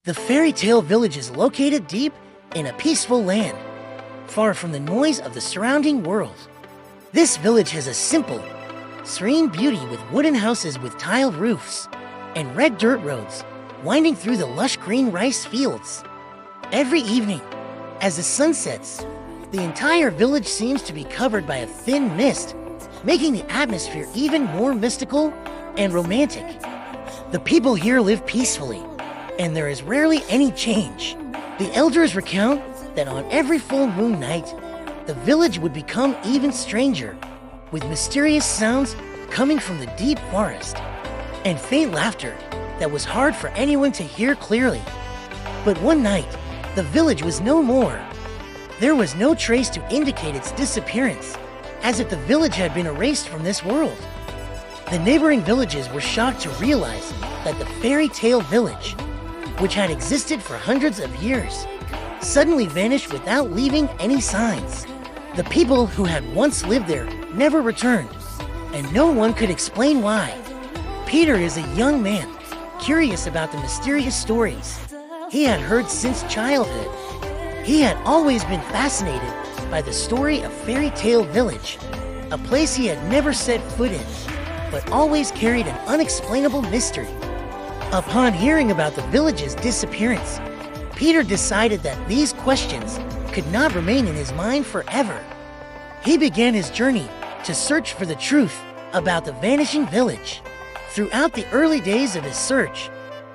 The fairy tale village is located deep in a peaceful land, far from the noise of the surrounding world. This village has a simple, serene beauty with wooden houses with tiled roofs and red dirt roads winding through the lush green rice fields. Every evening, as the sun sets, the entire village seems to be covered by a thin mist, making the atmosphere even more mystical and romantic. The people here live peacefully, and there is rarely any change. The elders recount that on every full moon night, the village would become even stranger, with mysterious sounds coming from the deep forest, and faint laughter that was hard for anyone to hear clearly. But one night, the village was no more. There was no trace to indicate its disappearance, as if the village had been erased from this world. The neighboring villages were shocked to realize that the fairy tale village, which had existed for hundreds of years, suddenly vanished without leaving any signs. The people who had once lived there never returned, and no one could explain why. Peter is a young man, curious about the mysterious stories he had heard since childhood. He had always been fascinated by the story of Fairy Tale Village, a place he had never set foot in, but always carried an unexplainable mystery. Upon hearing about the village's disappearance, Peter decided that these questions could not remain in his mind forever. He began his journey to search for the truth about the vanishing village. Throughout the early days of his search,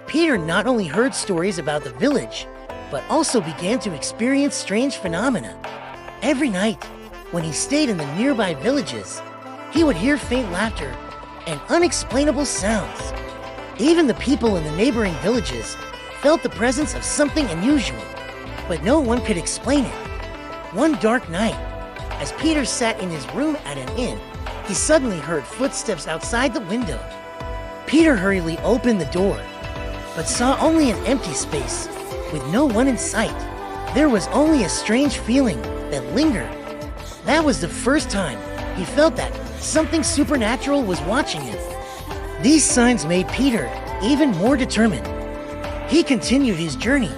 Peter not only heard stories about the village, but also began to experience strange phenomena. Every night, when he stayed in the nearby villages, he would hear faint laughter and unexplainable sounds. Even the people in the neighboring villages felt the presence of something unusual, but no one could explain it. One dark night, as Peter sat in his room at an inn, he suddenly heard footsteps outside the window. Peter hurriedly opened the door, but saw only an empty space with no one in sight. There was only a strange feeling that lingered. That was the first time he felt that something supernatural was watching him. These signs made Peter even more determined. He continued his journey,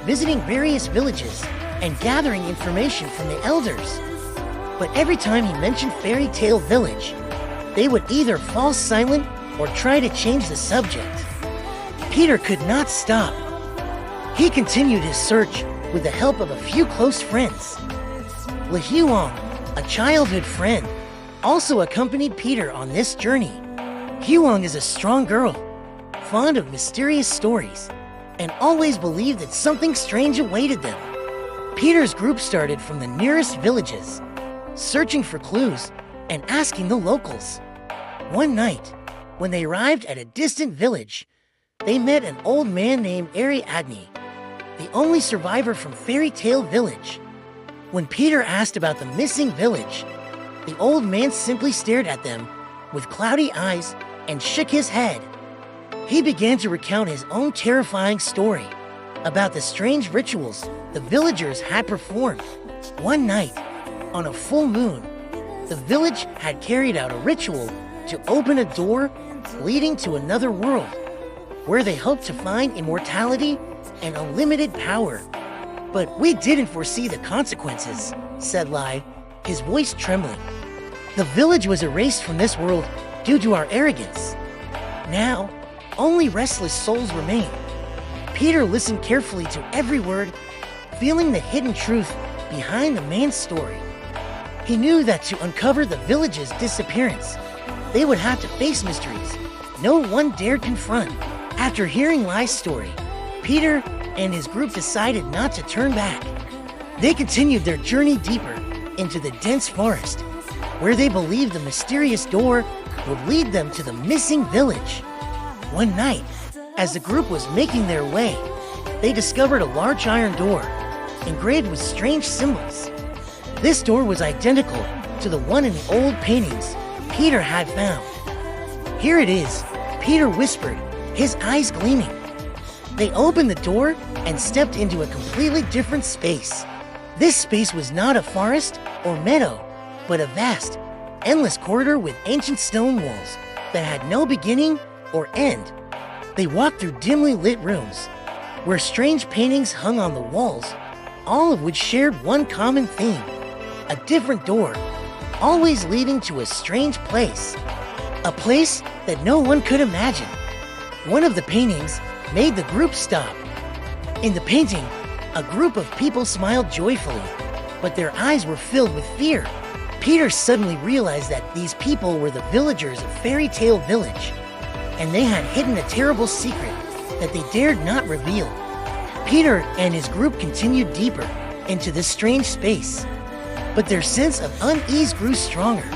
visiting various villages and gathering information from the elders. But every time he mentioned Fairy Tale Village, they would either fall silent or try to change the subject. Peter could not stop. He continued his search with the help of a few close friends. Ly, a childhood friend, also accompanied Peter on this journey. Huang is a strong girl, fond of mysterious stories, and always believed that something strange awaited them. Peter's group started from the nearest villages, searching for clues and asking the locals. One night, when they arrived at a distant village, they met an old man named eerie, the only survivor from Fairy Tale Village. When Peter asked about the missing village, the old man simply stared at them with cloudy eyes and shook his head. He began to recount his own terrifying story about the strange rituals the villagers had performed. One night, on a full moon, the village had carried out a ritual to open a door leading to another world, where they hoped to find immortality and unlimited power. But we didn't foresee the consequences, said Ly, his voice trembling. The village was erased from this world due to our arrogance. Now, only restless souls remain. Peter listened carefully to every word, feeling the hidden truth behind the man's story. He knew that to uncover the village's disappearance, they would have to face mysteries no one dared confront. After hearing Ly's story, Peter and his group decided not to turn back. They continued their journey deeper into the dense forest, where they believed the mysterious door would lead them to the missing village. One night, as the group was making their way, they discovered a large iron door engraved with strange symbols. This door was identical to the one in the old paintings Peter had found. "Here it is," Peter whispered, his eyes gleaming. They opened the door and stepped into a completely different space. This space was not a forest or meadow, but a vast, endless corridor with ancient stone walls that had no beginning or end. They walked through dimly lit rooms, where strange paintings hung on the walls, all of which shared one common theme: a different door, always leading to a strange place. A place that no one could imagine. One of the paintings made the group stop. In the painting, a group of people smiled joyfully, but their eyes were filled with fear. Peter suddenly realized that these people were the villagers of Fairy Tale Village, and they had hidden a terrible secret that they dared not reveal. Peter and his group continued deeper into this strange space, but their sense of unease grew stronger.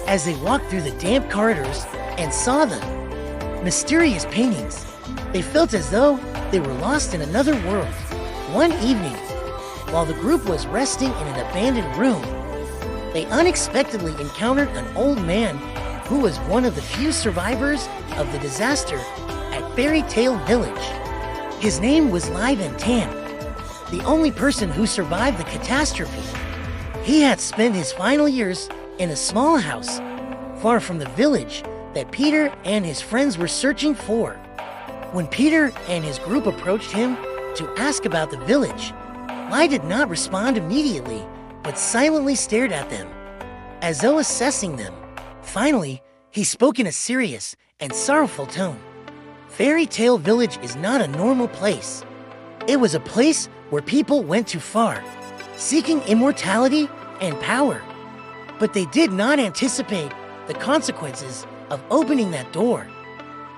As they walked through the damp corridors and saw the mysterious paintings, they felt as though they were lost in another world. One evening, while the group was resting in an abandoned room, they unexpectedly encountered an old man who was one of the few survivors of the disaster at Fairy Tale Village. His name was Ly Van Tam, the only person who survived the catastrophe. He had spent his final years in a small house far from the village that Peter and his friends were searching for. When Peter and his group approached him to ask about the village, Ly did not respond immediately, but silently stared at them, as though assessing them. Finally, he spoke in a serious and sorrowful tone. Fairy Tale Village is not a normal place. It was a place where people went too far, seeking immortality and power. But they did not anticipate the consequences of opening that door.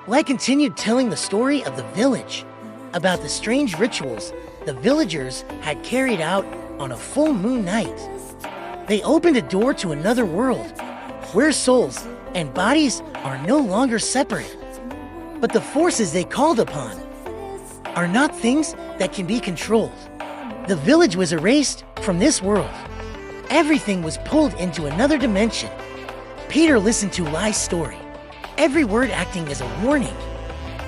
Ly continued telling the story of the village, about the strange rituals the villagers had carried out on a full moon night. They opened a door to another world, where souls and bodies are no longer separate. But the forces they called upon are not things that can be controlled. The village was erased from this world. Everything was pulled into another dimension. Peter listened to Ly's story, every word acting as a warning.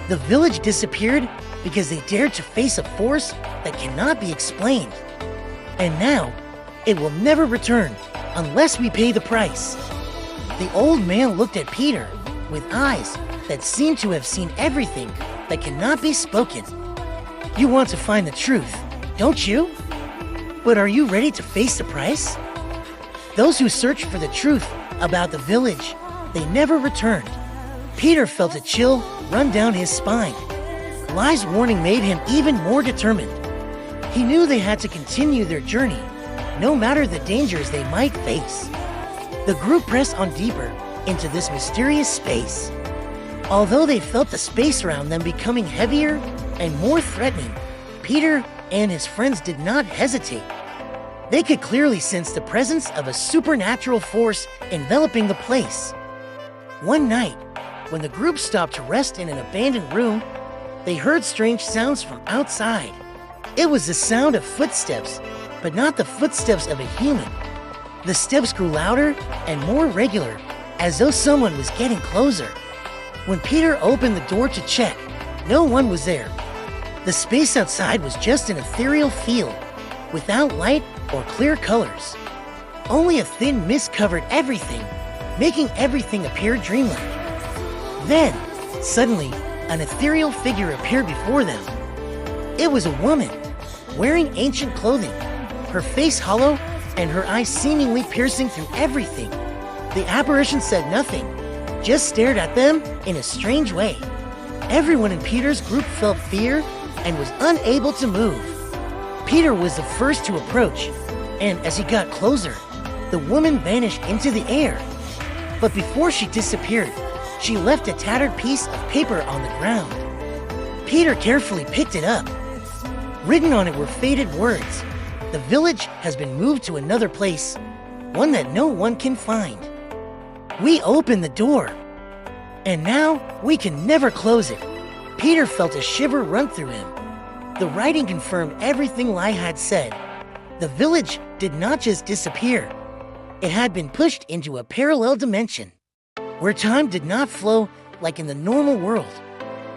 The village disappeared because they dared to face a force that cannot be explained. And now, it will never return unless we pay the price. The old man looked at Peter with eyes that seemed to have seen everything that cannot be spoken. You want to find the truth, don't you? But are you ready to face the price? Those who searched for the truth about the village, they never returned. Peter felt a chill run down his spine. Ly's warning made him even more determined. He knew they had to continue their journey, no matter the dangers they might face. The group pressed on deeper into this mysterious space. Although they felt the space around them becoming heavier and more threatening, Peter and his friends did not hesitate. They could clearly sense the presence of a supernatural force enveloping the place. One night, when the group stopped to rest in an abandoned room, they heard strange sounds from outside. It was the sound of footsteps, but not the footsteps of a human. The steps grew louder and more regular, as though someone was getting closer. When Peter opened the door to check, no one was there. The space outside was just an ethereal field, without light or clear colors. Only a thin mist covered everything, making everything appear dreamlike. Then, suddenly, an ethereal figure appeared before them. It was a woman, wearing ancient clothing, her face hollow and her eyes seemingly piercing through everything. The apparition said nothing, just stared at them in a strange way. Everyone in Peter's group felt fear and was unable to move. Peter was the first to approach, and as he got closer, the woman vanished into the air. But before she disappeared, she left a tattered piece of paper on the ground. Peter carefully picked it up. Written on it were faded words. The village has been moved to another place, one that no one can find. We opened the door, and now we can never close it. Peter felt a shiver run through him. The writing confirmed everything Ly had said. The village did not just disappear. It had been pushed into a parallel dimension, where time did not flow like in the normal world.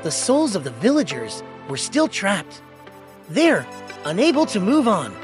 The souls of the villagers were still trapped. There, unable to move on.